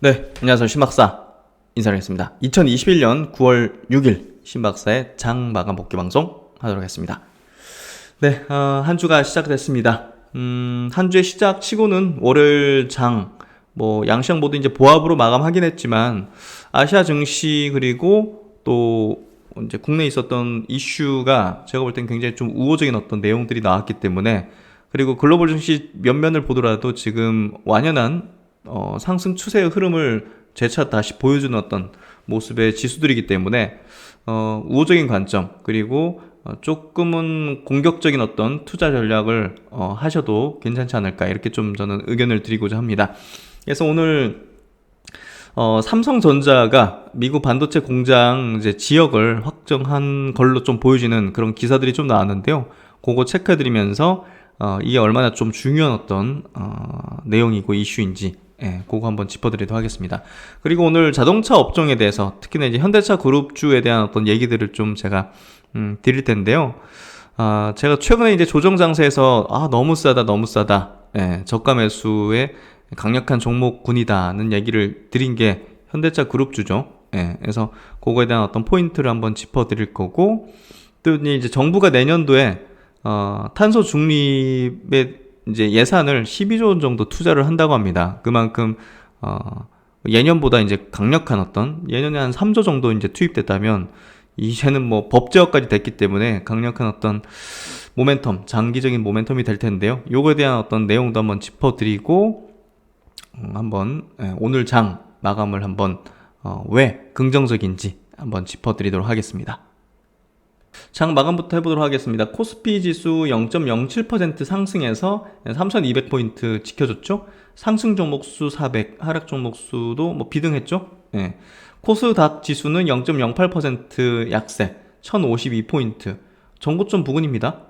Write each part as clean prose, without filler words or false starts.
네, 안녕하세요. 신박사 인사드리겠습니다. 2021년 9월 6일 신박사의 장 마감 복귀 방송 하도록 하겠습니다. 네, 한 주가 시작됐습니다. 한 주의 시작 치고는 월요일 장, 양시장 모두 이제 보합으로 마감하긴 했지만, 아시아 증시 그리고 또 이제 국내에 있었던 이슈가 제가 볼 땐 굉장히 좀 우호적인 어떤 내용들이 나왔기 때문에, 그리고 글로벌 증시 면면을 보더라도 지금 완연한 상승 추세의 흐름을 재차 다시 보여주는 어떤 모습의 지수들이기 때문에 우호적인 관점 그리고 조금은 공격적인 어떤 투자 전략을 하셔도 괜찮지 않을까 이렇게 좀 저는 의견을 드리고자 합니다. 그래서 오늘 삼성전자가 미국 반도체 공장 이제 지역을 확정한 걸로 좀 보여지는 그런 기사들이 좀 나왔는데요. 그거 체크해드리면서 이게 얼마나 좀 중요한 어떤 내용이고 이슈인지 그거 한번 짚어드리도록 하겠습니다. 그리고 오늘 자동차 업종에 대해서 특히나 이제 현대차 그룹주에 대한 어떤 얘기들을 좀 제가 드릴 텐데요. 제가 최근에 이제 조정 장세에서 너무 싸다 저가 매수에 강력한 종목군이다는 얘기를 드린 게 현대차 그룹주죠. 그래서 그거에 대한 어떤 포인트를 한번 짚어드릴 거고, 또 이제 정부가 내년도에 탄소 중립에 이제 예산을 12조 원 정도 투자를 한다고 합니다. 그만큼 예년보다 이제 강력한 어떤, 예년에 한 3조 정도 이제 투입됐다면 이제는 법제화까지 됐기 때문에 강력한 어떤 모멘텀, 장기적인 모멘텀이 될 텐데요. 요거에 대한 어떤 내용도 한번 짚어드리고 한번 오늘 장 마감을 한번 왜 긍정적인지 한번 짚어드리도록 하겠습니다. 장 마감부터 해보도록 하겠습니다. 코스피 지수 0.07% 상승해서 3200포인트 지켜줬죠. 상승 종목수 400, 하락 종목수도 비등했죠. 코스닥 지수는 0.08% 약세 1052포인트, 전고점 부근입니다.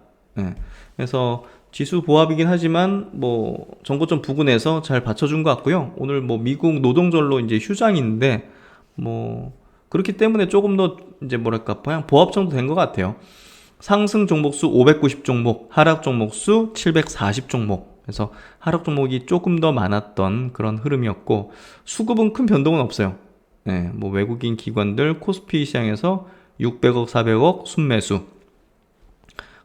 그래서 지수 보합이긴 하지만 전고점 부근에서 잘 받쳐준 것 같고요. 오늘 미국 노동절로 이제 휴장인데 그렇기 때문에 조금 더 이제 그냥 보합 정도 된 것 같아요. 상승 종목수 590 종목, 하락 종목수 740 종목. 그래서 하락 종목이 조금 더 많았던 그런 흐름이었고, 수급은 큰 변동은 없어요. 외국인 기관들 코스피 시장에서 600억, 400억 순매수.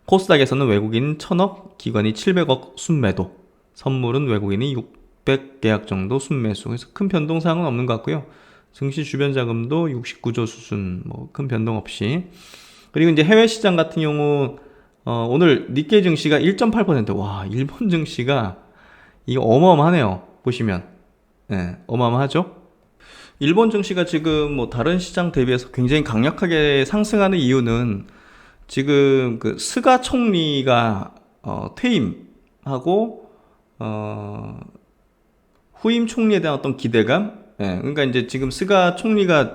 코스닥에서는 외국인 1000억, 기관이 700억 순매도. 선물은 외국인이 600계약 정도 순매수. 그래서 큰 변동사항은 없는 것 같고요. 증시 주변 자금도 69조 수준, 큰 변동 없이. 그리고 이제 해외 시장 같은 경우, 오늘 니케이 증시가 1.8%. 와, 일본 증시가, 이거 어마어마하네요. 보시면. 어마어마하죠? 일본 증시가 지금 다른 시장 대비해서 굉장히 강력하게 상승하는 이유는 지금 그 스가 총리가, 퇴임하고, 후임 총리에 대한 어떤 기대감? 그러니까 이제 지금 스가 총리가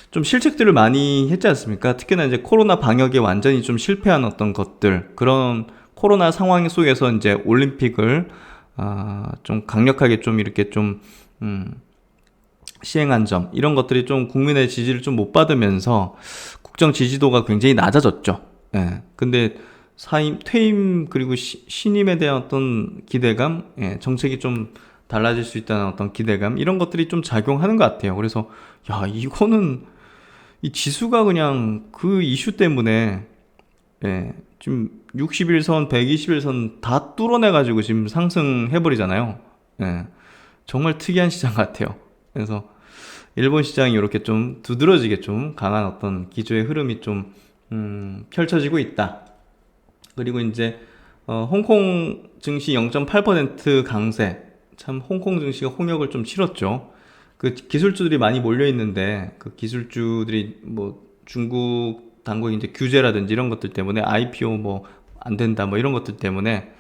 좀 실책들을 많이 했지 않습니까? 특히나 이제 코로나 방역에 완전히 좀 실패한 어떤 것들, 그런 코로나 상황 속에서 이제 올림픽을 좀 강력하게 좀 이렇게 좀 시행한 점, 이런 것들이 좀 국민의 지지를 좀 못 받으면서 국정 지지도가 굉장히 낮아졌죠. 근데 퇴임 그리고 신임에 대한 어떤 기대감, 정책이 좀 달라질 수 있다는 어떤 기대감, 이런 것들이 좀 작용하는 것 같아요. 그래서 이거는 이 지수가 그냥 그 이슈 때문에 지금 61선, 121선 다 뚫어내가지고 지금 상승해버리잖아요. 정말 특이한 시장 같아요. 그래서 일본 시장이 이렇게 좀 두드러지게 좀 강한 어떤 기조의 흐름이 좀 펼쳐지고 있다. 그리고 이제 홍콩 증시 0.8% 강세, 참 홍콩 증시가 홍역을 좀 치렀죠. 그 기술주들이 많이 몰려 있는데 그 기술주들이 중국 당국의 이제 규제라든지 이런 것들 때문에 IPO 안 된다 이런 것들 때문에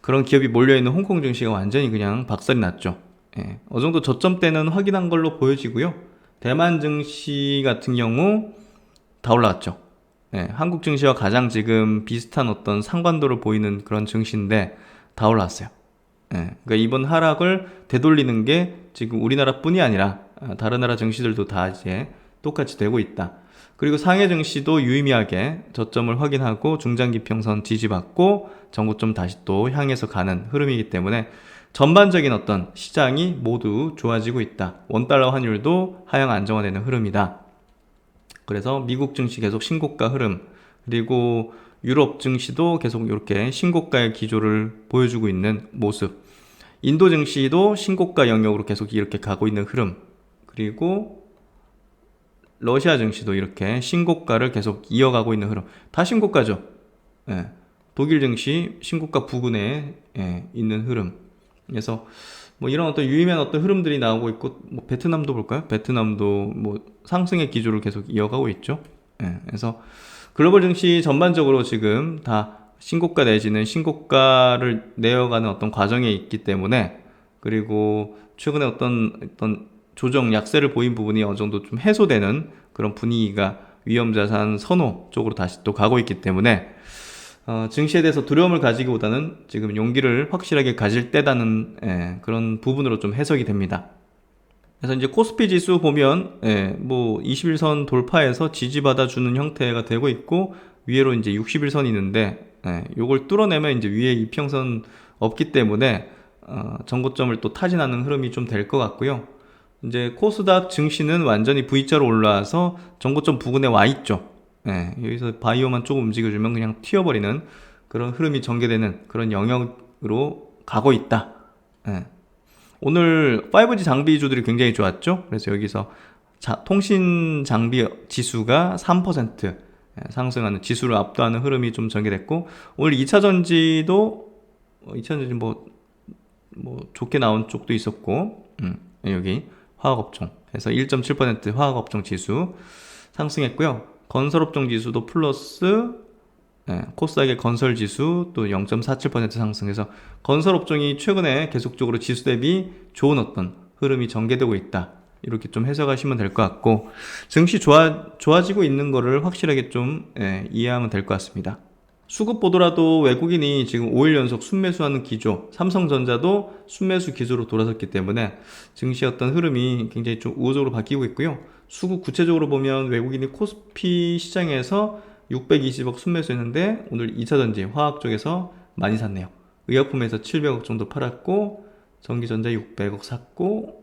그런 기업이 몰려 있는 홍콩 증시가 완전히 그냥 박살이 났죠. 어느 정도 저점대는 확인한 걸로 보여지고요. 대만 증시 같은 경우 다 올라갔죠. 한국 증시와 가장 지금 비슷한 어떤 상관도를 보이는 그런 증시인데 다 올라왔어요. 그러니까 이번 하락을 되돌리는 게 지금 우리나라뿐이 아니라 다른 나라 증시들도 다 이제 똑같이 되고 있다. 그리고 상해 증시도 유의미하게 저점을 확인하고 중장기평선 지지받고 전고점 다시 또 향해서 가는 흐름이기 때문에 전반적인 어떤 시장이 모두 좋아지고 있다. 원달러 환율도 하향 안정화되는 흐름이다. 그래서 미국 증시 계속 신고가 흐름, 그리고 유럽 증시도 계속 이렇게 신고가의 기조를 보여주고 있는 모습, 인도 증시도 신고가 영역으로 계속 이렇게 가고 있는 흐름, 그리고 러시아 증시도 이렇게 신고가를 계속 이어가고 있는 흐름. 다 신고가죠. 예. 독일 증시 신고가 부근에 있는 흐름. 그래서 뭐 이런 어떤 유의미한 어떤 흐름들이 나오고 있고, 뭐 베트남도 볼까요? 베트남도 뭐 상승의 기조를 계속 이어가고 있죠. 그래서 글로벌 증시 전반적으로 지금 다 신고가 내지는 신고가를 내어가는 어떤 과정에 있기 때문에, 그리고 최근에 어떤 조정 약세를 보인 부분이 어느 정도 좀 해소되는 그런 분위기가 위험자산 선호 쪽으로 다시 또 가고 있기 때문에, 증시에 대해서 두려움을 가지기보다는 지금 용기를 확실하게 가질 때다는 그런 부분으로 좀 해석이 됩니다. 그래서 이제 코스피 지수 보면 뭐 21선 돌파해서 지지받아주는 형태가 되고 있고, 위에로 이제 60일선이 있는데 요걸 뚫어내면 이제 위에 이평선 없기 때문에 전고점을 또 타진하는 흐름이 좀 될 것 같고요. 이제 코스닥 증시는 완전히 V자로 올라와서 전고점 부근에 와 있죠. 여기서 바이오만 조금 움직여주면 그냥 튀어버리는 그런 흐름이 전개되는 그런 영역으로 가고 있다. 오늘 5G 장비주들이 굉장히 좋았죠. 그래서 여기서 통신 장비 지수가 3% 상승하는, 지수를 압도하는 흐름이 좀 전개됐고, 오늘 2차전지도 2차전지 뭐 좋게 나온 쪽도 있었고, 여기 화학업종 해서 1.7% 화학업종 지수 상승했고요. 건설업종 지수도 플러스, 코스닥의 건설지수 또 0.47% 상승해서 건설업종이 최근에 계속적으로 지수 대비 좋은 어떤 흐름이 전개되고 있다. 이렇게 좀 해석하시면 될 것 같고, 증시 좋아지고 있는 거를 확실하게 좀 이해하면 될 것 같습니다. 수급 보더라도 외국인이 지금 5일 연속 순매수하는 기조, 삼성전자도 순매수 기조로 돌아섰기 때문에 증시 어떤 흐름이 굉장히 좀 우호적으로 바뀌고 있고요. 수급 구체적으로 보면 외국인이 코스피 시장에서 620억 순매수했는데 오늘 2차전지 화학 쪽에서 많이 샀네요. 의약품에서 700억 정도 팔았고, 전기전자 600억 샀고,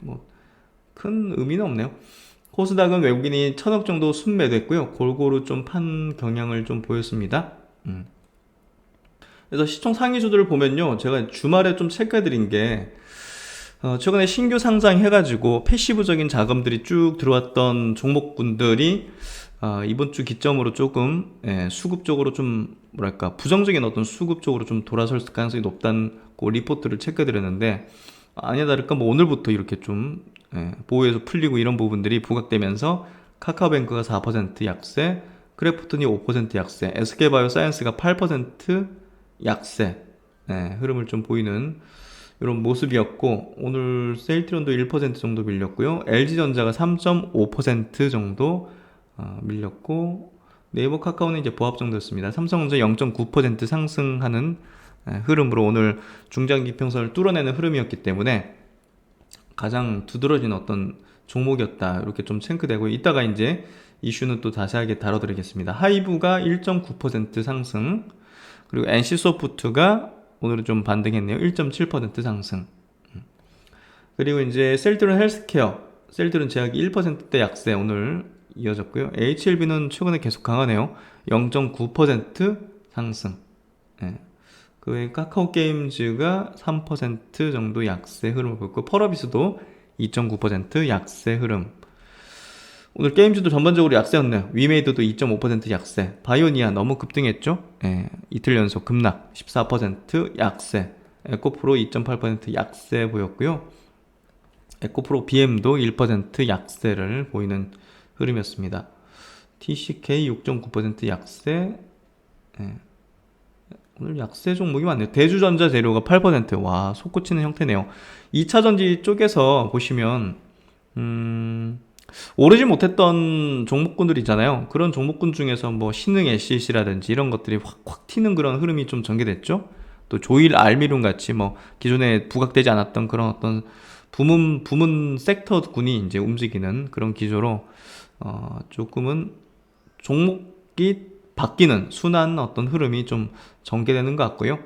뭐 큰 의미는 없네요. 코스닥은 외국인이 1000억 정도 순매도했고요. 골고루 좀 판 경향을 좀 보였습니다. 그래서 시총 상위주들을 보면요, 제가 주말에 좀 체크해드린 게, 최근에 신규 상장해가지고 패시브적인 자금들이 쭉 들어왔던 종목군들이 이번 주 기점으로 조금 수급 쪽으로 좀 뭐랄까 부정적인 어떤 수급 쪽으로 좀 돌아설 가능성이 높다는 그 리포트를 체크해드렸는데, 아니나 다를까 뭐 오늘부터 이렇게 좀 보호에서 풀리고 이런 부분들이 부각되면서 카카오뱅크가 4% 약세, 크래프톤이 5% 약세, SK바이오사이언스가 8% 약세 흐름을 좀 보이는 이런 모습이었고, 오늘 세일트론도 1% 정도 밀렸고요. LG전자가 3.5% 정도 밀렸고, 네이버 카카오는 이제 보합 정도였습니다. 삼성전자 0.9% 상승하는 흐름으로 오늘 중장기평선을 뚫어내는 흐름이었기 때문에 가장 두드러진 어떤 종목이었다, 이렇게 좀 체크되고, 이따가 이제 이슈는 또 자세하게 다뤄드리겠습니다. 하이브가 1.9% 상승, 그리고 NC소프트가 오늘은 좀 반등했네요. 1.7% 상승. 그리고 이제 셀트론 헬스케어, 셀트론 제약이 1%대 약세 오늘 이어졌고요. HLB는 최근에 계속 강하네요. 0.9% 상승. 그 외에 카카오 게임즈가 3% 정도 약세 흐름을 보였고, 펄어비스도 2.9% 약세 흐름. 오늘 게임즈도 전반적으로 약세였네요. 위메이드도 2.5% 약세. 바이오니아 너무 급등했죠? 이틀 연속 급락 14% 약세. 에코프로 2.8% 약세 보였고요. 에코프로 BM도 1% 약세를 보이는 흐름이었습니다. TCK 6.9% 약세. 오늘 약세 종목이 많네요. 대주전자 재료가 8%. 와, 솟구치는 형태네요. 2차전지 쪽에서 보시면 오르지 못했던 종목군들 있잖아요. 그런 종목군 중에서 뭐 신흥 SCC라든지 이런 것들이 확 튀는 그런 흐름이 좀 전개됐죠. 또 조일 알미룸 같이 뭐 기존에 부각되지 않았던 그런 어떤 부문 섹터군이 이제 움직이는 그런 기조로 조금은 종목이 바뀌는 순환 어떤 흐름이 좀 전개되는 것 같고요.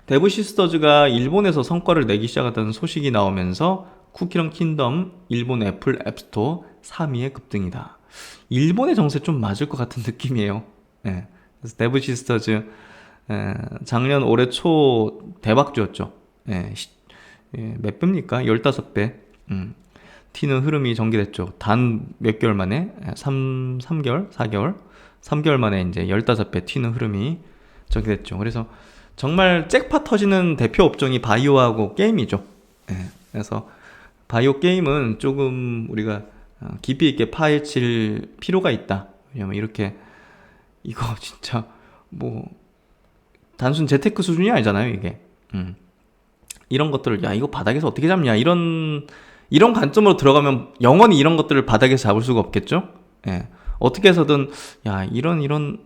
데브 시스터즈가 일본에서 성과를 내기 시작했다는 소식이 나오면서 쿠키런 킹덤 일본 애플 앱스토어 3위에 급등이다. 일본의 정세 좀 맞을 것 같은 느낌이에요. 예. 그래서 데브 시스터즈 작년 올해 초 대박주였죠. 예, 몇 배입니까? 15배. 튀는 흐름이 전개됐죠. 단 몇 개월 만에 3개월, 4개월, 3개월 만에 이제 15배 튀는 흐름이 전개됐죠. 그래서 정말 잭팟 터지는 대표 업종이 바이오하고 게임이죠. 예, 그래서 바이오 게임은 조금 우리가 깊이 있게 파헤칠 필요가 있다. 왜냐면 이렇게 이거 진짜 뭐 단순 재테크 수준이 아니잖아요, 이게. 이런 것들을 야 이거 바닥에서 어떻게 잡냐 이런 관점으로 들어가면 영원히 이런 것들을 바닥에서 잡을 수가 없겠죠. 예. 어떻게 해서든 야 이런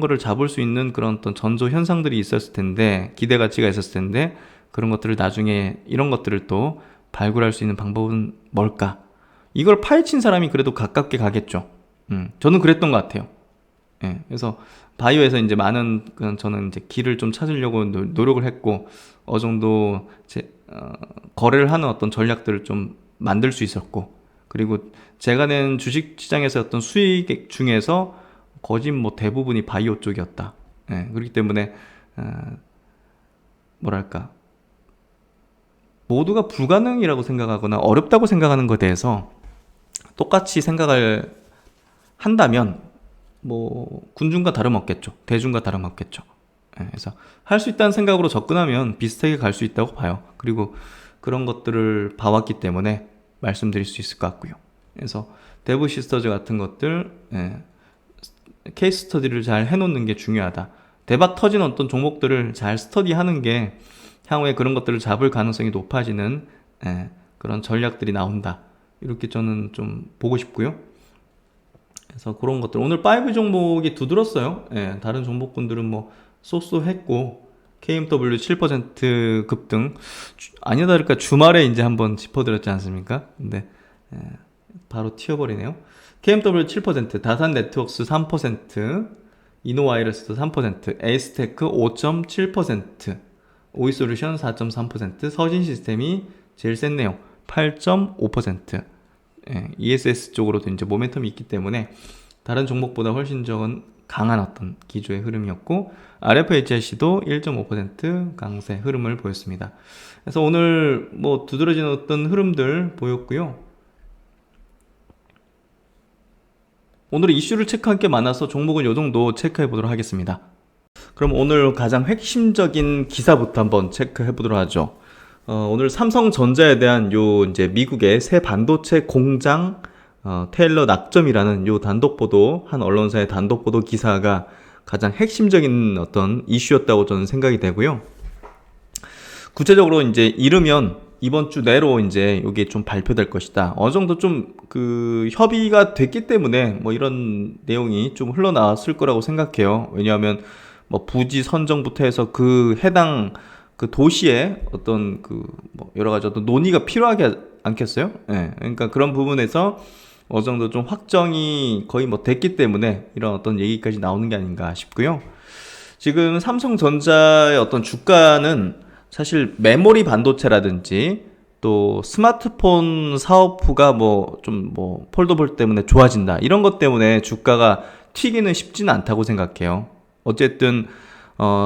거를 잡을 수 있는 그런 어떤 전조 현상들이 있었을 텐데 기대 가치가 있었을 텐데 그런 것들을 나중에 이런 것들을 또 발굴할 수 있는 방법은 뭘까? 이걸 파헤친 사람이 그래도 가깝게 가겠죠. 저는 그랬던 것 같아요. 예. 그래서 바이오에서 이제 많은 저는 이제 길을 좀 찾으려고 노력을 했고 어느 정도 거래를 하는 어떤 전략들을 좀 만들 수 있었고 그리고 제가 낸 주식 시장에서 어떤 수익 중에서 거의 뭐 대부분이 바이오 쪽이었다. 예, 그렇기 때문에 뭐랄까 모두가 불가능이라고 생각하거나 어렵다고 생각하는 것에 대해서 똑같이 생각을 한다면 뭐 군중과 다름없겠죠. 대중과 다름없겠죠. 예, 그래서 할 수 있다는 생각으로 접근하면 비슷하게 갈 수 있다고 봐요. 그리고 그런 것들을 봐왔기 때문에 말씀드릴 수 있을 것 같고요. 그래서 데브 시스터즈 같은 것들 케이스 스터디를 잘 해놓는 게 중요하다. 대박 터진 어떤 종목들을 잘 스터디하는 게 향후에 그런 것들을 잡을 가능성이 높아지는 그런 전략들이 나온다. 이렇게 저는 좀 보고 싶고요. 그래서 그런 것들 오늘 5 종목이 두드렀어요. 다른 종목군들은 뭐 쏘쏘했고 KMW 7% 급등 아니나 다를까 주말에 이제 한번 짚어드렸지 않습니까? 근데 바로 튀어버리네요. KMW 7%, 다산 네트워크스 3%, 이노와이러스도 3%, 에이스테크 5.7%, 오이솔루션 4.3%, 서진시스템이 제일 셌네요. 8.5%. ESS 쪽으로도 이제 모멘텀이 있기 때문에 다른 종목보다 훨씬 강한 어떤 기조의 흐름이었고 RFHIC도 1.5% 강세 흐름을 보였습니다. 그래서 오늘 뭐 두드러지는 어떤 흐름들 보였고요. 오늘 이슈를 체크할 게 많아서 종목은 요 정도 체크해 보도록 하겠습니다. 그럼 오늘 가장 핵심적인 기사부터 한번 체크해 보도록 하죠. 오늘 삼성전자에 대한 요 이제 미국의 새 반도체 공장 테일러 낙점이라는 요 단독 보도 한 언론사의 단독 보도 기사가 가장 핵심적인 어떤 이슈였다고 저는 생각이 되고요. 구체적으로 이제 이르면 이번 주 내로 이제 이게 좀 발표될 것이다. 어느 정도 좀 그 협의가 됐기 때문에 뭐 이런 내용이 좀 흘러나왔을 거라고 생각해요. 왜냐하면 뭐 부지 선정부터 해서 그 해당 그 도시에 어떤 그 뭐 여러 가지 어떤 논의가 필요하지 않겠어요? 예. 그러니까 그런 부분에서 어느 정도 좀 확정이 거의 뭐 됐기 때문에 이런 어떤 얘기까지 나오는 게 아닌가 싶고요. 지금 삼성전자의 어떤 주가는 사실 메모리 반도체라든지 또 스마트폰 사업부가 뭐 좀 뭐 폴더블 때문에 좋아진다 이런 것 때문에 주가가 튀기는 쉽지는 않다고 생각해요. 어쨌든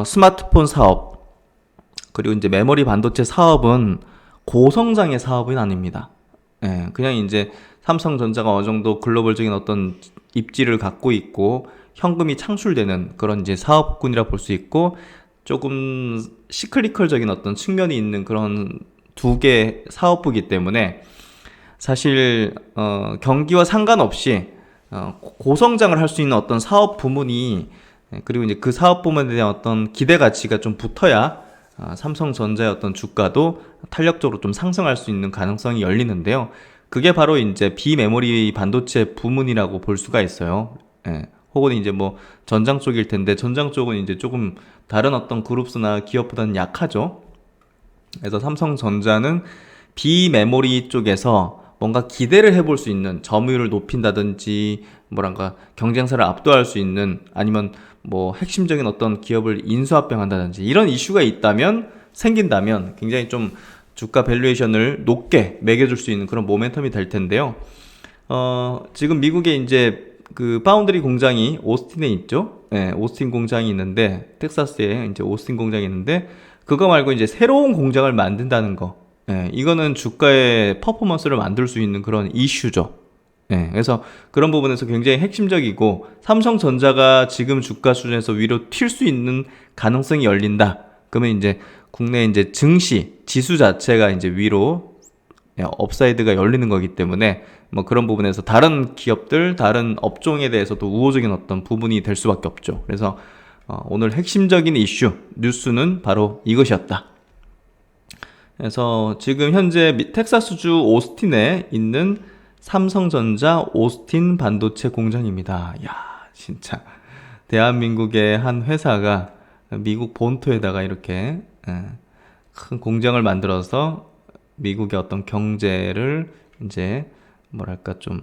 스마트폰 사업 그리고 이제 메모리 반도체 사업은 고성장의 사업은 아닙니다. 예, 그냥 이제 삼성전자가 어느 정도 글로벌적인 어떤 입지를 갖고 있고 현금이 창출되는 그런 이제 사업군이라 볼 수 있고 조금 시클리컬적인 어떤 측면이 있는 그런 두 개 사업부이기 때문에 사실 경기와 상관없이 고성장을 할 수 있는 어떤 사업 부문이 그리고 이제 그 사업 부문에 대한 어떤 기대 가치가 좀 붙어야 삼성전자의 어떤 주가도 탄력적으로 좀 상승할 수 있는 가능성이 열리는데요. 그게 바로 이제 비메모리 반도체 부문이라고 볼 수가 있어요. 혹은 이제 뭐 전장 쪽일 텐데 전장 쪽은 이제 조금 다른 어떤 그룹스나 기업보다는 약하죠. 그래서 삼성전자는 비메모리 쪽에서 뭔가 기대를 해볼 수 있는 점유율을 높인다든지 뭐랄까 경쟁사를 압도할 수 있는 아니면 뭐 핵심적인 어떤 기업을 인수합병한다든지 이런 이슈가 생긴다면 굉장히 좀 주가 밸류에이션을 높게 매겨줄 수 있는 그런 모멘텀이 될 텐데요. 지금 미국에 이제 그 파운드리 공장이 오스틴에 있죠. 네, 오스틴 공장이 있는데 텍사스에 이제 오스틴 공장이 있는데 그거 말고 이제 새로운 공장을 만든다는 거. 네, 이거는 주가의 퍼포먼스를 만들 수 있는 그런 이슈죠. 네, 그래서 그런 부분에서 굉장히 핵심적이고 삼성전자가 지금 주가 수준에서 위로 튈 수 있는 가능성이 열린다. 그러면 이제 국내 이제 증시 지수 자체가 이제 위로 업사이드가 열리는 거기 때문에 뭐 그런 부분에서 다른 기업들, 다른 업종에 대해서도 우호적인 어떤 부분이 될 수밖에 없죠. 그래서 오늘 핵심적인 이슈, 뉴스는 바로 이것이었다. 그래서 지금 현재 텍사스주 오스틴에 있는 삼성전자 오스틴 반도체 공장입니다. 야, 진짜 대한민국의 한 회사가 미국 본토에다가 이렇게 큰 공장을 만들어서 미국의 어떤 경제를 이제 뭐랄까 좀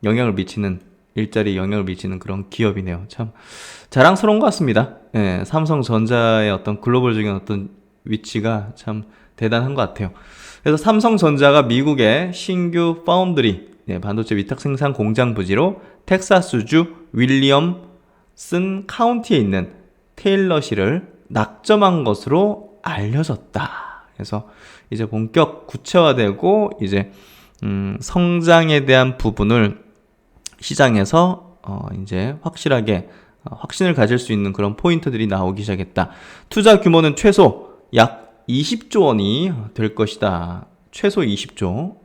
영향을 미치는 일자리 영향을 미치는 그런 기업이네요. 참 자랑스러운 것 같습니다. 삼성전자의 어떤 글로벌적인 어떤 위치가 참 대단한 것 같아요. 그래서 삼성전자가 미국의 신규 파운드리 반도체 위탁 생산 공장 부지로 텍사스주 윌리엄슨 카운티에 있는 테일러시를 낙점한 것으로 알려졌다. 그래서 이제 본격 구체화되고 이제 성장에 대한 부분을 시장에서 이제 확실하게 확신을 가질 수 있는 그런 포인트들이 나오기 시작했다. 투자 규모는 최소 약 20조 원이 될 것이다. 최소 20조.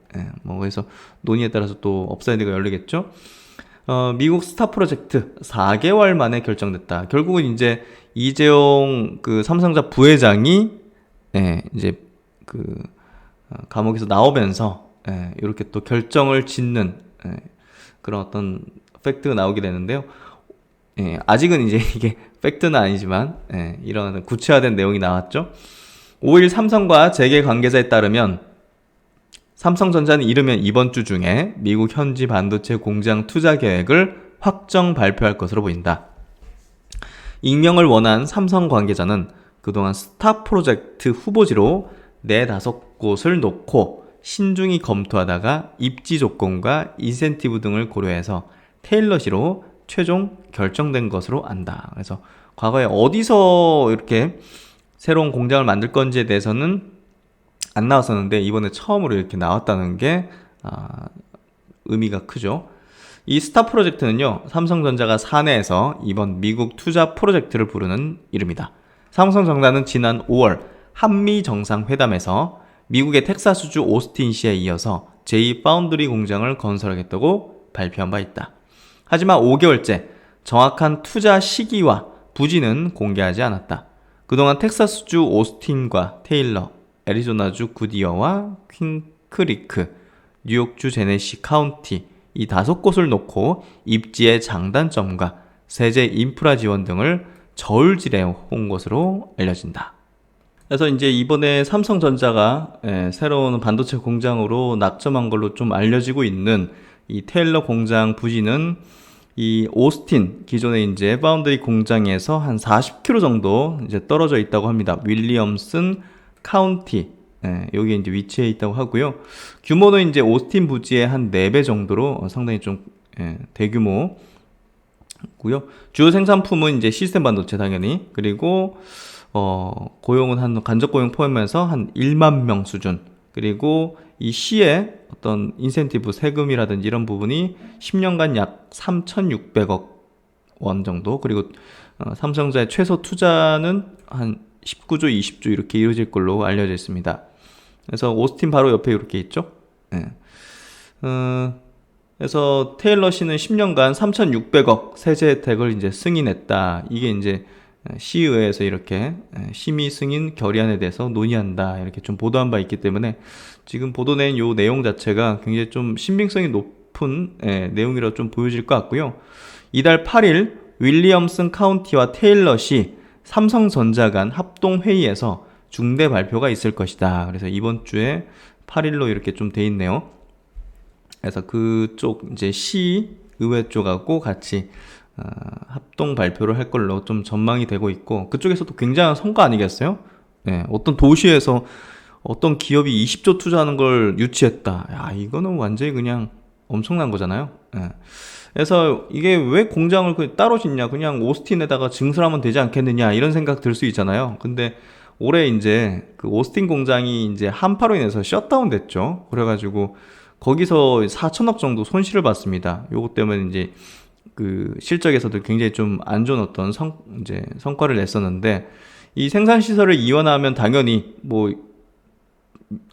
뭐 그래서 논의에 따라서 또 업사이드가 열리겠죠. 미국 스타 프로젝트 4개월 만에 결정됐다. 결국은 이제 이재용 그 삼성전자 부회장이 이제 그 감옥에서 나오면서 이렇게 또 결정을 짓는 그런 어떤 팩트가 나오게 되는데요. 아직은 이제 이게 팩트는 아니지만 이런 구체화된 내용이 나왔죠. 5일 삼성과 재계 관계자에 따르면 삼성전자는 이르면 이번 주 중에 미국 현지 반도체 공장 투자 계획을 확정 발표할 것으로 보인다. 익명을 원한 삼성 관계자는 그동안 스타 프로젝트 후보지로 4-5곳을 놓고 신중히 검토하다가 입지 조건과 인센티브 등을 고려해서 테일러시로 최종 결정된 것으로 안다. 그래서 과거에 어디서 이렇게 새로운 공장을 만들 건지에 대해서는 안 나왔었는데 이번에 처음으로 이렇게 나왔다는 게 의미가 크죠. 이 스타 프로젝트는요, 삼성전자가 사내에서 이번 미국 투자 프로젝트를 부르는 이름이다. 삼성전자는 지난 5월 한미 정상회담에서 미국의 텍사스주 오스틴시에 이어서 제2파운드리 공장을 건설하겠다고 발표한 바 있다. 하지만 5개월째 정확한 투자 시기와 부지는 공개하지 않았다. 그동안 텍사스주 오스틴과 테일러, 애리조나주 구디어와 퀸크리크, 뉴욕주 제네시 카운티 이 5곳을 놓고 입지의 장단점과 세제 인프라 지원 등을 저울질해 온 것으로 알려진다. 그래서 이제 이번에 삼성전자가 새로운 반도체 공장으로 낙점한 걸로 좀 알려지고 있는 이 테일러 공장 부지는 이 오스틴 기존의 이제 파운드리 공장에서 한 40km 정도 이제 떨어져 있다고 합니다. 윌리엄슨 카운티 여기에 이제 위치해 있다고 하고요. 규모는 이제 오스틴 부지의 한 4배 정도로 상당히 좀 대규모고요. 주요 생산품은 이제 시스템 반도체 당연히 그리고 고용은 한 간접 고용 포함해서 한 1만 명 수준. 그리고 이 시의 어떤 인센티브 세금이라든지 이런 부분이 10년간 약 3,600억 원 정도. 그리고 삼성전자의 최소 투자는 한 19조, 20조 이렇게 이루어질 걸로 알려져 있습니다. 그래서 오스틴 바로 옆에 이렇게 있죠. 그래서 테일러 씨는 10년간 3,600억 세제 혜택을 이제 승인했다. 이게 이제 시의회에서 이렇게 심의 승인 결의안에 대해서 논의한다 이렇게 좀 보도한 바 있기 때문에 지금 보도낸 요 내용 자체가 굉장히 좀 신빙성이 높은 내용이라 좀 보여질 것 같고요. 이달 8일 윌리엄슨 카운티와 테일러시 삼성전자 간 합동회의에서 중대 발표가 있을 것이다. 그래서 이번 주에 8일로 이렇게 좀 돼 있네요. 그래서 그쪽 이제 시의회 쪽하고 같이 합동 발표를 할 걸로 좀 전망이 되고 있고, 그쪽에서도 굉장한 성과 아니겠어요? 네, 어떤 도시에서 어떤 기업이 20조 투자하는 걸 유치했다. 야, 이거는 완전히 그냥 엄청난 거잖아요. 예. 그래서 이게 왜 공장을 따로 짓냐? 그냥 오스틴에다가 증설하면 되지 않겠느냐? 이런 생각 들 수 있잖아요. 근데 올해 이제 그 오스틴 공장이 이제 한파로 인해서 셧다운 됐죠. 그래가지고 거기서 4천억 정도 손실을 봤습니다. 요것 때문에 이제 그 실적에서도 굉장히 좀 안 좋은 어떤 이제 성과를 냈었는데, 이 생산 시설을 이원하면 당연히 뭐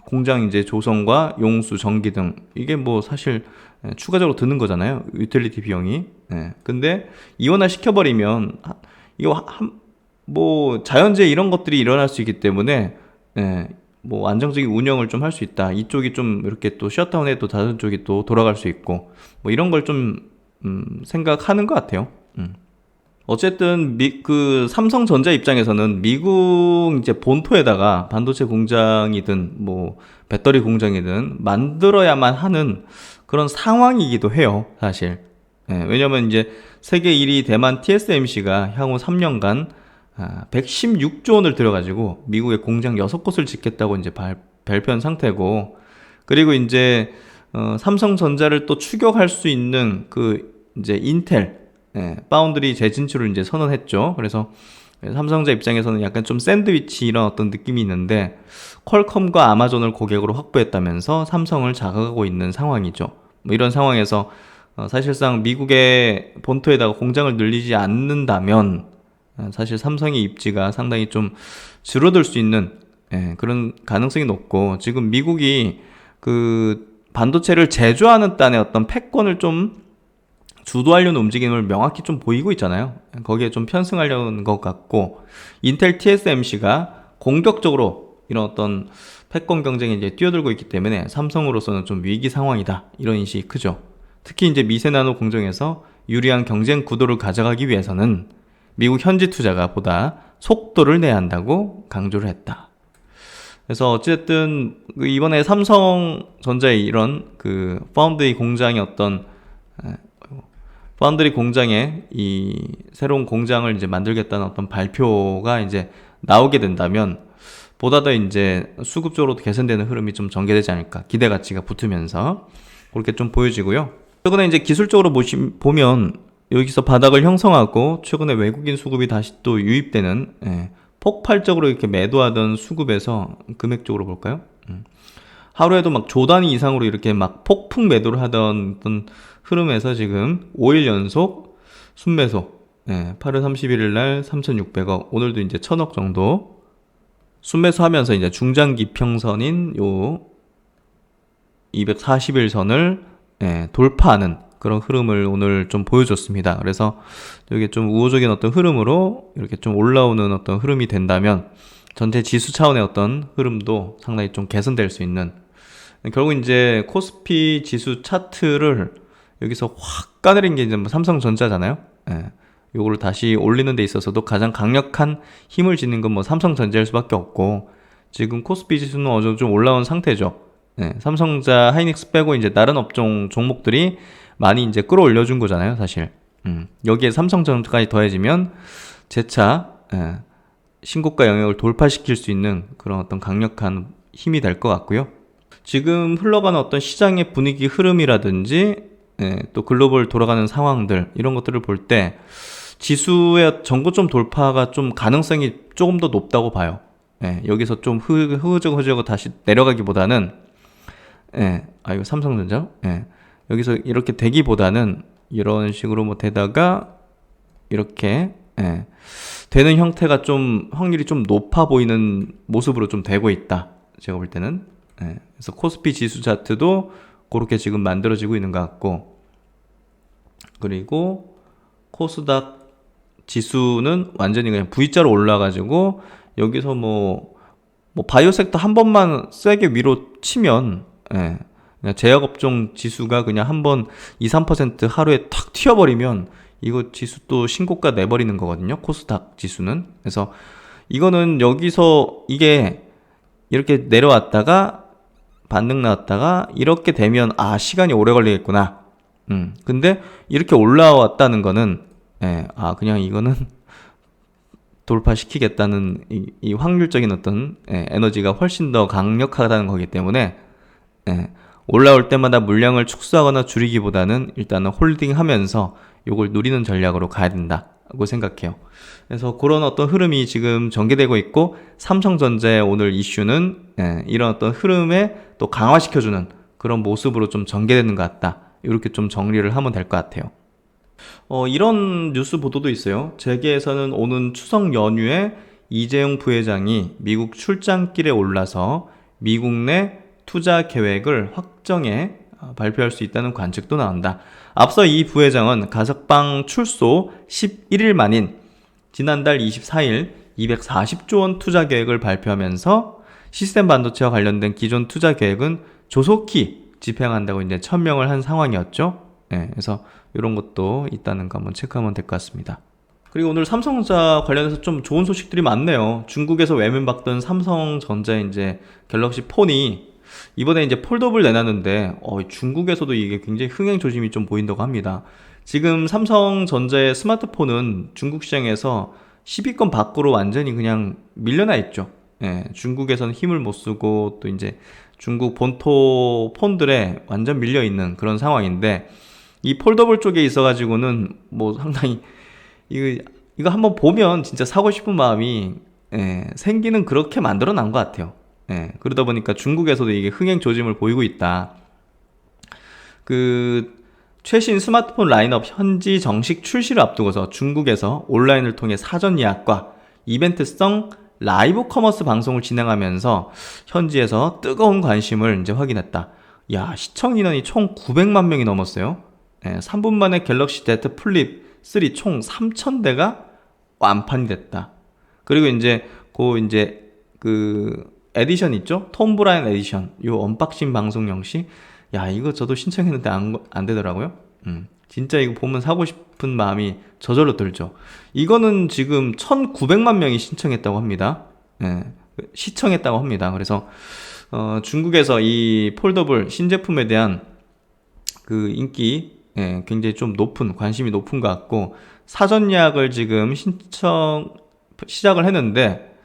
공장 이제 조성과 용수, 전기 등 이게 뭐 사실 추가적으로 드는 거잖아요. 유틸리티 비용이. 근데 이원화 시켜버리면 이거 뭐 자연재해 이런 것들이 일어날 수 있기 때문에 뭐 안정적인 운영을 좀 할 수 있다. 이쪽이 좀 이렇게 또 셧다운해 또 다른 쪽이 또 돌아갈 수 있고 뭐 이런 걸 좀 생각하는 것 같아요. 어쨌든 그 삼성전자 입장에서는 미국 이제 본토에다가 반도체 공장이든 뭐 배터리 공장이든 만들어야만 하는 그런 상황이기도 해요, 사실. 왜냐면 이제 세계 1위 대만 TSMC가 향후 3년간 116조 원을 들여가지고 미국에 공장 6곳을 짓겠다고 이제 발표한 상태고, 그리고 이제 삼성전자를 또 추격할 수 있는 그 이제 인텔 파운드리 재진출을 이제 선언했죠. 그래서 삼성전자 입장에서는 약간 좀 샌드위치 이런 어떤 느낌이 있는데, 퀄컴과 아마존을 고객으로 확보했다면서 삼성을 자극하고 있는 상황이죠. 뭐 이런 상황에서 사실상 미국의 본토에다가 공장을 늘리지 않는다면 사실 삼성의 입지가 상당히 좀 줄어들 수 있는 그런 가능성이 높고, 지금 미국이 그 반도체를 제조하는 딴에 어떤 패권을 좀 주도하려는 움직임을 명확히 좀 보이고 있잖아요. 거기에 좀 편승하려는 것 같고, 인텔 TSMC가 공격적으로 이런 어떤 패권 경쟁에 이제 뛰어들고 있기 때문에 삼성으로서는 좀 위기 상황이다, 이런 인식이 크죠. 특히 이제 미세나노 공정에서 유리한 경쟁 구도를 가져가기 위해서는 미국 현지 투자가 보다 속도를 내야 한다고 강조를 했다. 그래서 어쨌든 이번에 삼성전자의 이런 그 파운드리 공장의 어떤 파운드리 공장에 이 새로운 공장을 이제 만들겠다는 어떤 발표가 이제 나오게 된다면 보다 더 이제 수급적으로 개선되는 흐름이 좀 전개되지 않을까, 기대 가치가 붙으면서 그렇게 좀 보여지고요. 최근에 이제 기술적으로 보면 여기서 바닥을 형성하고 최근에 외국인 수급이 다시 또 유입되는, 폭발적으로 이렇게 매도하던 수급에서 금액적으로 볼까요? 하루에도 막 조 단위 이상으로 이렇게 막 폭풍 매도를 하던 어떤 흐름에서 지금 5일 연속 순매수, 8월 31일 날 3,600억, 오늘도 이제 1,000억 정도 순매수하면서 이제 중장기 평선인 요 241선을 돌파하는 그런 흐름을 오늘 좀 보여줬습니다. 그래서 이게 좀 우호적인 어떤 흐름으로 이렇게 좀 올라오는 어떤 흐름이 된다면 전체 지수 차원의 어떤 흐름도 상당히 좀 개선될 수 있는, 결국 이제 코스피 지수 차트를 여기서 확 까내린 게 이제 뭐 삼성전자잖아요. 요거를 다시 올리는 데 있어서도 가장 강력한 힘을 짓는 건 뭐 삼성전자일 수밖에 없고, 지금 코스피 지수는 어느 정도 좀 올라온 상태죠. 삼성전자, 하이닉스 빼고 이제 다른 업종 종목들이 많이 이제 끌어올려준 거잖아요, 사실. 여기에 삼성전자까지 더해지면 재차 신고가 영역을 돌파시킬 수 있는 그런 어떤 강력한 힘이 될 것 같고요. 지금 흘러가는 어떤 시장의 분위기 흐름이라든지 또 글로벌 돌아가는 상황들, 이런 것들을 볼 때 지수의 전고점 돌파가 좀 가능성이 조금 더 높다고 봐요. 여기서 좀 흐저거 다시 내려가기보다는 이거 삼성전자? 여기서 이렇게 되기보다는 이런 식으로 뭐 되다가 이렇게 되는 형태가 좀 확률이 좀 높아 보이는 모습으로 좀 되고 있다, 제가 볼 때는. 그래서 코스피 지수 차트도 그렇게 지금 만들어지고 있는 것 같고, 그리고 코스닥 지수는 완전히 그냥 V자로 올라가지고 여기서 뭐 바이오 섹터 한 번만 세게 위로 치면 그냥 제약업종 지수가 그냥 한번 2-3% 하루에 탁 튀어버리면 이거 지수 또 신고가 내버리는 거거든요, 코스닥 지수는. 그래서 이거는 여기서 이게 이렇게 내려왔다가 반등 나왔다가 이렇게 되면 시간이 오래 걸리겠구나. 근데 이렇게 올라왔다는 거는 그냥 이거는 돌파시키겠다는 이 확률적인 어떤 에너지가 훨씬 더 강력하다는 거기 때문에 올라올 때마다 물량을 축소하거나 줄이기보다는 일단은 홀딩하면서 요걸 누리는 전략으로 가야 된다고 생각해요. 그래서 그런 어떤 흐름이 지금 전개되고 있고, 삼성전자의 오늘 이슈는 이런 어떤 흐름에 또 강화시켜주는 그런 모습으로 좀 전개되는 것 같다. 이렇게 좀 정리를 하면 될 것 같아요. 이런 뉴스 보도도 있어요. 재계에서는 오는 추석 연휴에 이재용 부회장이 미국 출장길에 올라서 미국 내 투자 계획을 확정해 발표할 수 있다는 관측도 나온다. 앞서 이 부회장은 가석방 출소 11일 만인 지난달 24일 240조 원 투자 계획을 발표하면서 시스템 반도체와 관련된 기존 투자 계획은 조속히 집행한다고 이제 천명을 한 상황이었죠. 그래서 이런 것도 있다는 거 한번 체크하면 될 것 같습니다. 그리고 오늘 삼성전자 관련해서 좀 좋은 소식들이 많네요. 중국에서 외면받던 삼성전자의 이제 갤럭시 폰이 이번에 이제 폴더블 내놨는데 중국에서도 이게 굉장히 흥행 조짐이 좀 보인다고 합니다. 지금 삼성전자의 스마트폰은 중국 시장에서 10위권 밖으로 완전히 그냥 밀려나 있죠. 중국에서는 힘을 못 쓰고 또 이제 중국 본토 폰들에 완전 밀려 있는 그런 상황인데, 이 폴더블 쪽에 있어가지고는 뭐 상당히 이거 한번 보면 진짜 사고 싶은 마음이 생기는, 그렇게 만들어 난 것 같아요. 그러다 보니까 중국에서도 이게 흥행 조짐을 보이고 있다. 최신 스마트폰 라인업 현지 정식 출시를 앞두고서 중국에서 온라인을 통해 사전 예약과 이벤트성 라이브 커머스 방송을 진행하면서 현지에서 뜨거운 관심을 이제 확인했다. 시청 인원이 총 900만 명이 넘었어요. 3분 만에 갤럭시 Z 플립 3 총 3,000대가 완판이 됐다. 그리고 이제 에디션 있죠? 톰 브라이언 에디션. 요 언박싱 방송 영시. 이거 저도 신청했는데 안 되더라고요. 진짜 이거 보면 사고 싶은 마음이 저절로 들죠. 이거는 지금 1,900만 명이 신청했다고 합니다. 시청했다고 합니다. 그래서 중국에서 이 폴더블 신제품에 대한 인기 굉장히 좀 관심이 높은 것 같고, 사전 예약을 지금 시작을 했는데,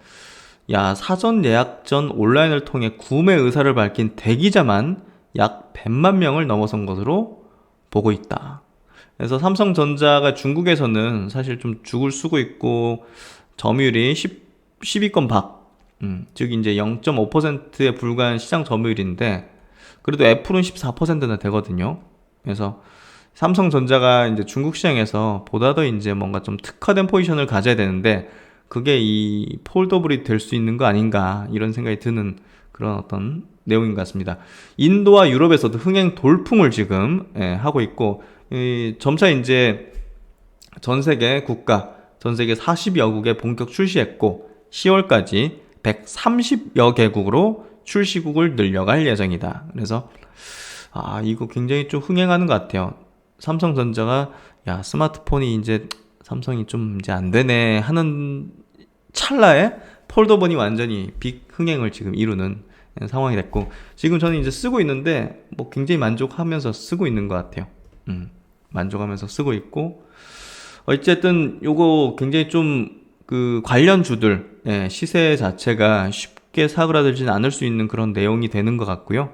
사전 예약 전 온라인을 통해 구매 의사를 밝힌 대기자만 약 100만 명을 넘어선 것으로 보고 있다. 그래서 삼성전자가 중국에서는 사실 좀 죽을 쓰고 있고, 점유율이 10위권 밖, 즉 이제 0.5%에 불과한 시장 점유율인데, 그래도 애플은 14%나 되거든요. 그래서 삼성전자가 이제 중국 시장에서 보다 더 이제 뭔가 좀 특화된 포지션을 가져야 되는데, 그게 이 폴더블이 될 수 있는 거 아닌가, 이런 생각이 드는 그런 어떤 내용인 것 같습니다. 인도와 유럽에서도 흥행 돌풍을 지금 하고 있고, 점차 이제 전 세계 40여국에 본격 출시했고, 10월까지 130여 개국으로 출시국을 늘려갈 예정이다. 그래서 이거 굉장히 좀 흥행하는 것 같아요. 삼성전자가 스마트폰이 이제 삼성이 좀 이제 안 되네 하는 찰나에 폴더블이 완전히 빅 흥행을 지금 이루는 상황이 됐고, 지금 저는 이제 쓰고 있는데 뭐 굉장히 만족하면서 쓰고 있는 것 같아요. 만족하면서 쓰고 있고, 어쨌든 요거 굉장히 좀 관련주들 시세 자체가 쉽게 사그라들지는 않을 수 있는 그런 내용이 되는 것 같고요.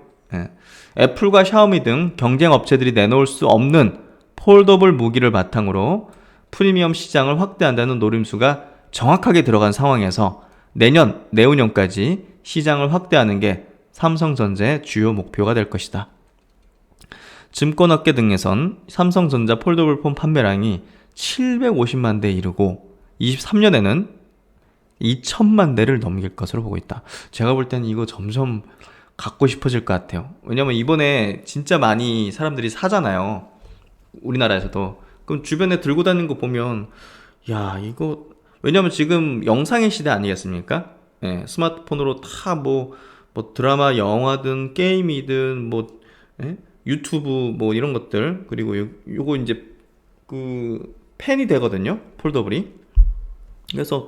애플과 샤오미 등 경쟁 업체들이 내놓을 수 없는 폴더블 무기를 바탕으로 프리미엄 시장을 확대한다는 노림수가 정확하게 들어간 상황에서 내후년까지 시장을 확대하는 게 삼성전자의 주요 목표가 될 것이다. 증권업계 등에선 삼성전자 폴더블 폰 판매량이 750만 대에 이르고 23년에는 2천만 대를 넘길 것으로 보고 있다. 제가 볼 때는 이거 점점 갖고 싶어질 것 같아요. 왜냐면 이번에 진짜 많이 사람들이 사잖아요. 우리나라에서도. 그럼 주변에 들고 다니는 거 보면 이거, 왜냐면 지금 영상의 시대 아니겠습니까? 스마트폰으로 다 뭐 드라마, 영화든 게임이든 유튜브 이런 것들, 그리고 요거 이제 펜이 되거든요, 폴더블이. 그래서